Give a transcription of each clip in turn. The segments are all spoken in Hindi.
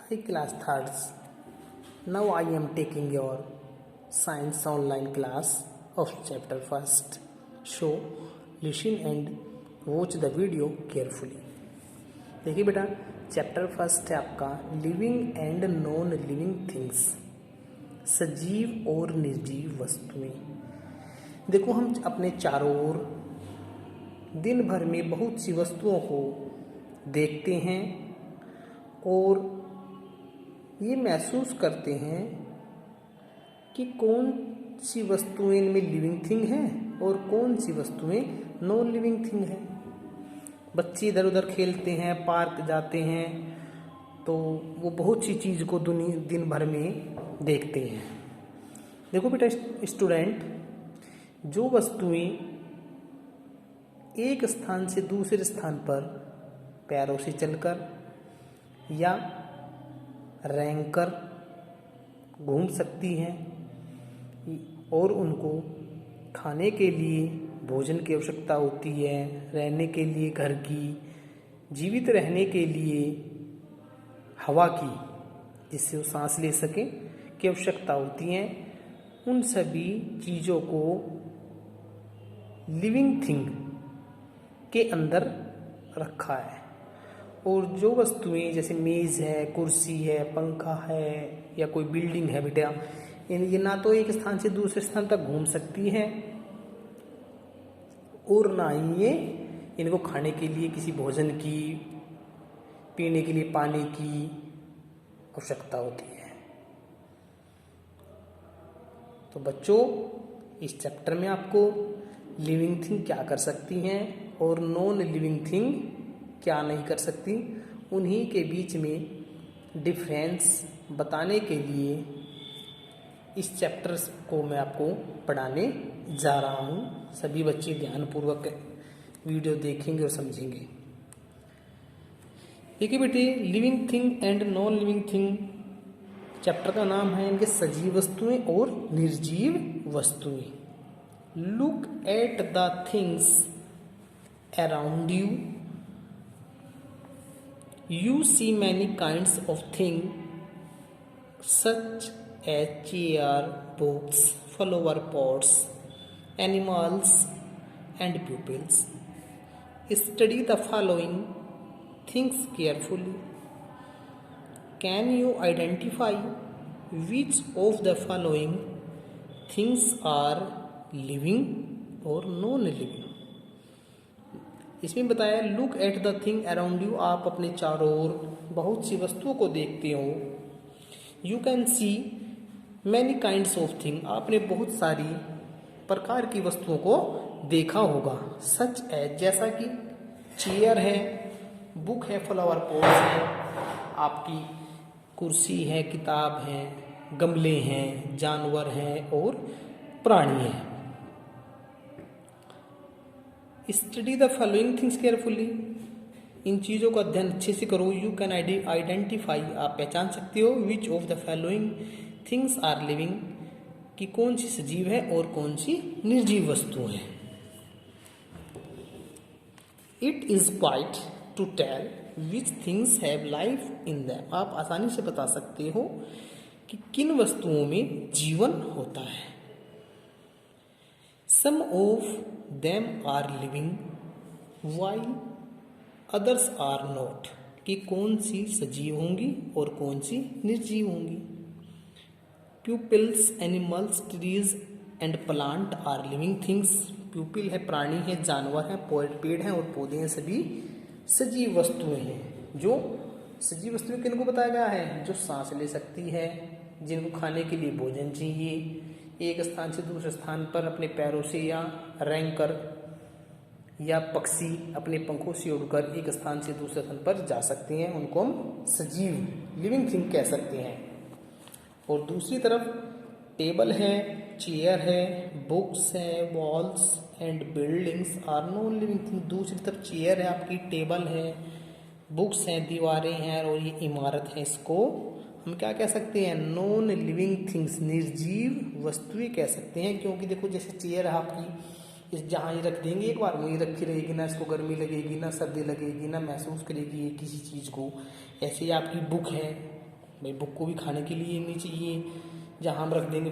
Hi class thirds. Now I am taking your science online class of chapter first. So listen and watch the video carefully. देखिए बेटा, चैप्टर फर्स्ट है आपका living and non living things, सजीव और निर्जीव वस्तुएं। देखो, हम अपने चारों ओर दिन भर में बहुत सी वस्तुओं को देखते हैं और ये महसूस करते हैं कि कौन सी वस्तुएं इनमें लिविंग थिंग हैं और कौन सी वस्तुएं नॉन लिविंग थिंग हैं। बच्चे इधर उधर खेलते हैं, पार्क जाते हैं, तो वो बहुत सी चीज़ को दिन भर में देखते हैं। देखो बेटा स्टूडेंट, जो वस्तुएं एक स्थान से दूसरे स्थान पर पैरों से चलकर या रेंगकर घूम सकती हैं और उनको खाने के लिए भोजन की आवश्यकता होती है, रहने के लिए घर की, जीवित रहने के लिए हवा की, जिससे वो सांस ले सकें, की आवश्यकता होती है, उन सभी चीज़ों को लिविंग थिंग के अंदर रखा है। और जो वस्तुएं जैसे मेज़ है, कुर्सी है, पंखा है या कोई बिल्डिंग है बेटा, ये ना तो एक स्थान से दूसरे स्थान तक घूम सकती हैं और ना ही ये इनको खाने के लिए किसी भोजन की, पीने के लिए पानी की आवश्यकता होती है। तो बच्चों, इस चैप्टर में आपको लिविंग थिंग क्या कर सकती हैं और नॉन लिविंग थिंग क्या नहीं कर सकती, उन्हीं के बीच में डिफरेंस बताने के लिए इस चैप्टर को मैं आपको पढ़ाने जा रहा हूँ। सभी बच्चे ध्यानपूर्वक वीडियो देखेंगे और समझेंगे। देखिए बेटे, living thing and non living thing chapter का नाम है इनके सजीव वस्तुएं और निर्जीव वस्तुएं। Look at the things around you. You see many kinds of things such as chair, books, flower pots, animals and pupils. Study the following things carefully. Can you identify which of the following things are living or non-living? इसमें बताया look at the thing around you, आप अपने चारों ओर बहुत सी वस्तुओं को देखते हो। You can see many kinds of thing, आपने बहुत सारी प्रकार की वस्तुओं को देखा होगा। सच एज, जैसा कि चेयर है, बुक है, फ्लावर पॉट्स है, आपकी कुर्सी है, किताब है, गमले हैं, जानवर हैं और प्राणी हैं। Study the following things carefully, इन चीज़ों का अध्ययन अच्छे से करो। यू कैन आइडेंटिफाई, आप पहचान सकते हो, which of the following things are living, कि कौन सी सजीव है और कौन सी निर्जीव वस्तु है। It is quite to tell which things have life in them, आप आसानी से बता सकते हो कि किन वस्तुओं में जीवन होता है। Some of them are living while others are not, कि कौन सी सजीव होंगी और कौन सी निर्जीव होंगी। Pupils, animals, trees and plant are living things. Pupil है, प्राणी है, जानवर है, पेड़ हैं और पौधे हैं, सभी सजीव वस्तुएं हैं। जो सजीव वस्तुएं किनको बताया गया है? जो सांस ले सकती है, जिनको खाने के लिए भोजन चाहिए, एक स्थान से दूसरे स्थान पर अपने पैरों से या रेंगकर, या पक्षी अपने पंखों से उड़कर एक स्थान से दूसरे स्थान पर जा सकते हैं, उनको हम सजीव लिविंग थिंग कह सकते हैं। और दूसरी तरफ टेबल है, चेयर है, बुक्स है, walls and buildings are non living thing. दूसरी तरफ चेयर है आपकी, टेबल है, बुक्स हैं, दीवारें हैं और ये इमारत है, इसको हम क्या कह सकते हैं? नॉन लिविंग थिंग्स, निर्जीव वस्तुएं कह सकते हैं। क्योंकि देखो, जैसे चेयर है आपकी, इस जहाँ ये रख देंगे एक बार, वहीं रखी रहेगी, ना इसको गर्मी लगेगी, ना सर्दी लगेगी, ना महसूस करेगी ये किसी चीज़ को। ऐसे ही आपकी बुक है, भाई बुक को भी खाने के लिए नहीं चाहिए, जहाँ हम रख देंगे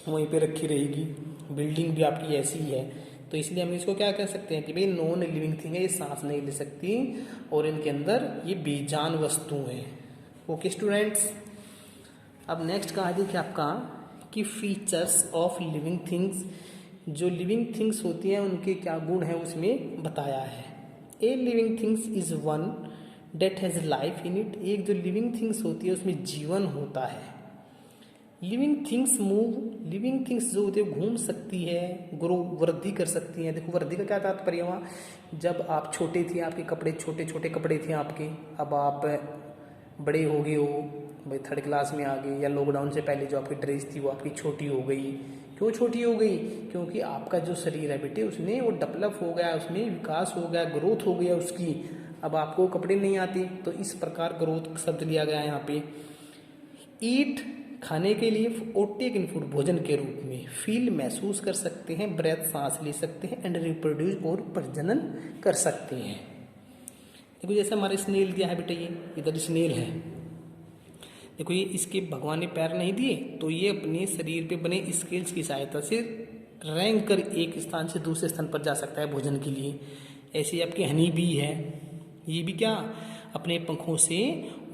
वहीं पे रखी रहेगी। बिल्डिंग भी आपकी ऐसी ही है, तो इसलिए हम इसको क्या कह सकते हैं कि भाई नॉन लिविंग थिंग है, ये सांस नहीं ले सकती और इनके अंदर ये बेजान वस्तु हैं। ओके स्टूडेंट्स, अब नेक्स्ट कहा देखिए आपका कि फीचर्स ऑफ लिविंग थिंग्स, जो लिविंग थिंग्स होती हैं उनके क्या गुण हैं उसमें बताया है। A living things is one that has life in it, एक जो लिविंग थिंग्स होती है उसमें जीवन होता है। Living things move, living things जो होती है घूम सकती है, ग्रो वृद्धि कर सकती हैं। देखो वृद्धि का क्या तात्पर्य हुआ, जब आप छोटे थे आपके कपड़े छोटे छोटे कपड़े थे आपके, अब आप बड़े हो गए हो, भाई 3rd क्लास में आ गए, या लॉकडाउन से पहले जो आपकी ड्रेस थी वो आपकी छोटी हो गई। क्यों छोटी हो गई, क्योंकि आपका जो शरीर है बेटे उसने वो डेवलप हो गया, उसमें विकास हो गया, ग्रोथ हो गया उसकी, अब आपको कपड़े नहीं आते, तो इस प्रकार ग्रोथ शब्द लिया गया है यहाँ पे। ईट खाने के लिए, और टेक इन फूड भोजन के रूप में, फील महसूस कर सकते हैं, ब्रेथ सांस ले सकते हैं, एंड रिप्रोड्यूस और प्रजनन कर सकते हैं। देखो जैसे हमारे स्नेल दिया है बेटा, ये इधर स्नेल है, देखो ये इसके भगवान ने पैर नहीं दिए, तो ये अपने शरीर पे बने स्केल्स की सहायता से रेंग कर एक स्थान से दूसरे स्थान पर जा सकता है भोजन के लिए। ऐसे ही आपकी हनी बी है, ये भी क्या अपने पंखों से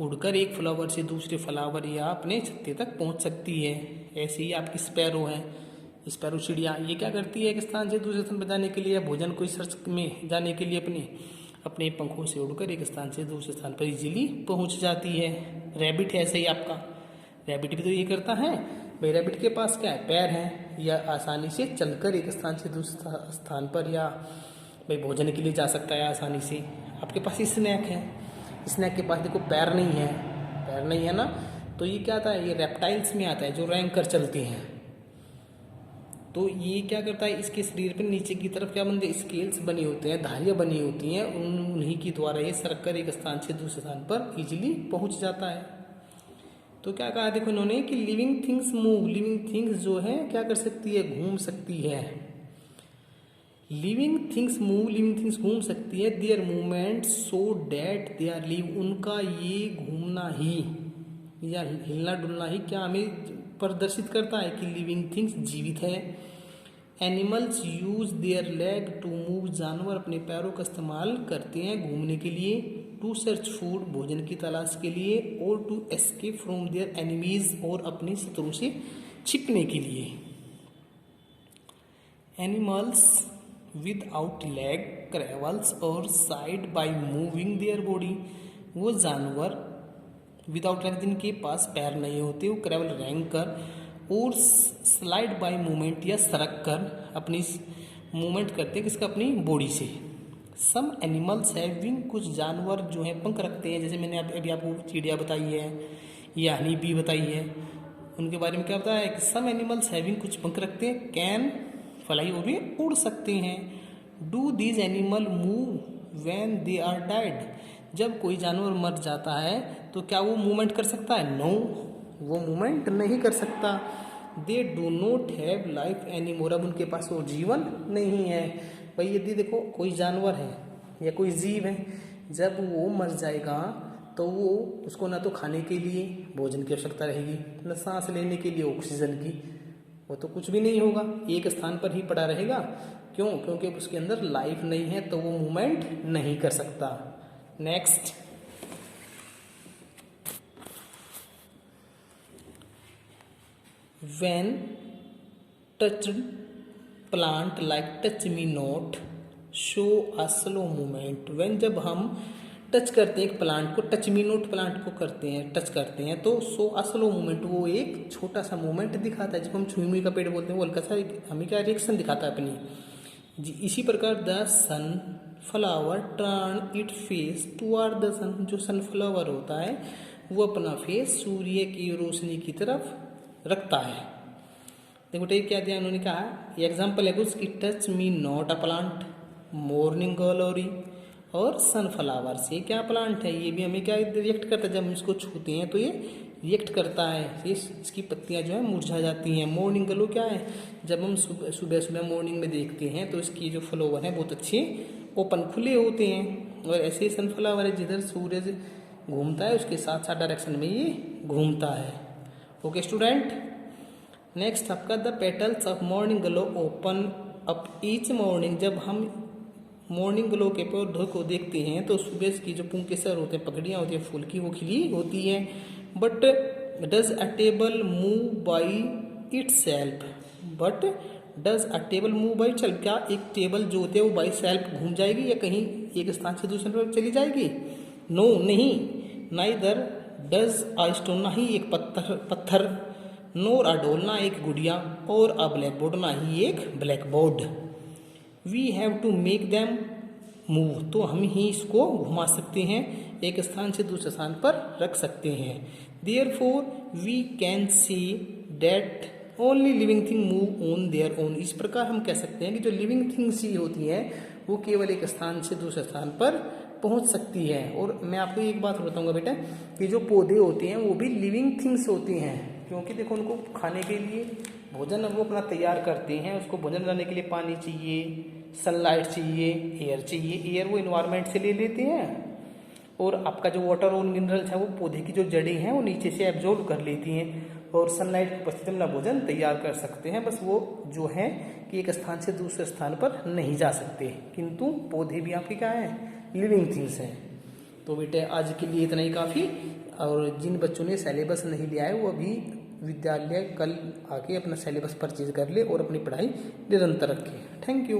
उड़कर एक फ्लावर से दूसरे फ्लावर या अपने छत्ते तक पहुंच सकती है। ऐसे ही आपकी स्पैरो है, स्पैरो चिड़िया, ये क्या करती है एक स्थान से दूसरे स्थान पर जाने के लिए, भोजन को सर्च में जाने के लिए अपने पंखों से उड़कर एक स्थान से दूसरे स्थान पर इजीली पहुंच जाती है। रैबिट है ऐसे ही आपका, रैबिट भी तो ये करता है भाई, रैबिट के पास क्या है, पैर हैं, या आसानी से चलकर एक स्थान से दूसरे स्थान पर या भाई भोजन के लिए जा सकता है आसानी से। आपके पास स्नैक है, स्नैक के पास देखो पैर नहीं है, पैर नहीं है ना, तो ये क्या आता है, ये रेप्टाइल्स में आता है जो रैंक कर चलते हैं। तो ये क्या करता है, इसके शरीर पर नीचे की तरफ क्या बनते हैं, स्केल्स बनी होते हैं, धारियाँ बनी होती हैं, उन्हीं के द्वारा ये सरक कर एक स्थान से दूसरे स्थान पर इजीली पहुंच जाता है। तो क्या कहा देखो इन्होंने कि living things move, living things जो है क्या कर सकती है, घूम सकती है। Living things move, living things घूम सकती है, their movement so that they are live, उनका ये घूमना ही या हिलना डुलना ही क्या हमें प्रदर्शित करता है कि लिविंग थिंग्स जीवित है। Animals use their leg to move, जानवर अपने पैरों का इस्तेमाल करते हैं घूमने के लिए, टू सर्च फूड, भोजन की तलाश के लिए, और to escape from their enemies, और अपने शत्रु से छिपने के लिए। एनिमल्स विदाउट लेग ट्रेवल्स और side by moving their body, वो जानवर विदाउट लेग जिनके पास पैर नहीं होते, वो ट्रेवल रैंग कर और स्लाइड बाय मूवमेंट या सरक कर अपनी मूवमेंट करते हैं किसका, अपनी बॉडी से। सम एनिमल्स हैव विंग, कुछ जानवर जो हैं पंख रखते हैं, जैसे मैंने अभी आपको चिड़िया बताई है या हनी बी बताई है, उनके बारे में क्या बताया है कि सम एनिमल्स हैविंग, कुछ पंख रखते हैं, कैन फ्लाई, और वे उड़ सकते हैं। Do these animal move when they are died, जब कोई जानवर मर जाता है तो क्या वो मूवमेंट कर सकता है, नो, वो मूवमेंट नहीं कर सकता। They do not have life any more, अब उनके पास वो जीवन नहीं है। भाई यदि देखो कोई जानवर है या कोई जीव है, जब वो मर जाएगा तो वो उसको ना तो खाने के लिए भोजन की आवश्यकता रहेगी, न सांस लेने के लिए ऑक्सीजन की, वो तो कुछ भी नहीं होगा, एक स्थान पर ही पड़ा रहेगा। क्यों, क्योंकि उसके अंदर लाइफ नहीं है, तो वो मूवमेंट नहीं कर सकता। Next, when touched plant like touch me not show a slow movement, when जब हम टच करते हैं एक प्लांट को, टच मी नोट प्लांट को करते हैं, टच करते हैं, तो सो अ स्लो मूवमेंट, वो एक छोटा सा मूवमेंट दिखाता है। जब हम छुई का पेड़ बोलते हैं वो हल्का सा हमें क्या रिएक्शन दिखाता है अपनी जी। इसी प्रकार the sun flower turn it face toward the sun, जो सनफ्लावर होता है वो अपना फेस सूर्य की रोशनी की तरफ रखता है। देखो ठीक क्या दिया उन्होंने कहा, एग्जाम्पल है उसकी, touch me not a plant, morning glory और सनफ्लावर से क्या प्लांट है, ये भी हमें क्या रिएक्ट करता है, जब हम इसको छूते हैं तो ये रिएक्ट करता है, इसकी पत्तियां जो है मुरझा जाती हैं। मॉर्निंग ग्लो क्या है, जब हम सुबह सुबह मॉर्निंग में देखते हैं तो इसकी जो फ्लावर हैं बहुत अच्छे ओपन खुले होते हैं। और ऐसे ही सनफ्लावर है, जिधर सूरज घूमता है उसके साथ साथ डायरेक्शन में ये घूमता है। ओके स्टूडेंट, नेक्स्ट आपका the petals of morning glow open up each morning. जब हम मॉर्निंग ग्लो के पौधों को देखते हैं तो सुबह की जो पुंकेसर होते हैं, पकड़ियाँ होती हैं फूल की, वो खिली होती हैं। But does a table move by its self? But does a table move by self? क्या एक टेबल जो होती है वो बाई सेल्फ घूम जाएगी या कहीं एक स्थान से दूसरे पर चली जाएगी? नो, नहीं। नाइदर डज अ स्टोन, ना ही एक पत्थर, नोर अ डोल, ना एक गुड़िया, और अ ब्लैक बोर्ड, ना ही एक black board. We have to make them move, तो हम ही इसको घुमा सकते हैं, एक स्थान से दूसरे स्थान पर रख सकते हैं। Therefore we can see that only living thing move on their own. इस प्रकार हम कह सकते हैं कि जो लिविंग थिंग्स ही होती हैं वो केवल एक स्थान से दूसरे स्थान पर पहुंच सकती है। और मैं आपको एक बात बताऊंगा बेटा कि जो पौधे होते हैं वो भी लिविंग थिंग्स होती हैं, क्योंकि देखो उनको खाने के लिए भोजन वो अपना तैयार करते हैं। उसको भोजन बनाने के लिए पानी चाहिए, सनलाइट चाहिए, एयर चाहिए। एयर वो इन्वायरमेंट से ले लेते हैं, और आपका जो वाटर और मिनरल्स है वो पौधे की जो जड़ें हैं वो नीचे से एब्जॉर्ब कर लेती हैं, और सनलाइट की उपस्थिति में अपना भोजन तैयार कर सकते हैं। बस वो जो है कि एक स्थान से दूसरे स्थान पर नहीं जा सकते, किंतु पौधे भी आपके क्या हैं, लिविंग थिंग्स हैं। तो बेटे आज के लिए इतना ही काफ़ी। और जिन बच्चों ने सिलेबस नहीं लिया है वो अभी विद्यालय कल आके अपना सिलेबस परचेज कर ले और अपनी पढ़ाई निरंतर रखें। Thank you.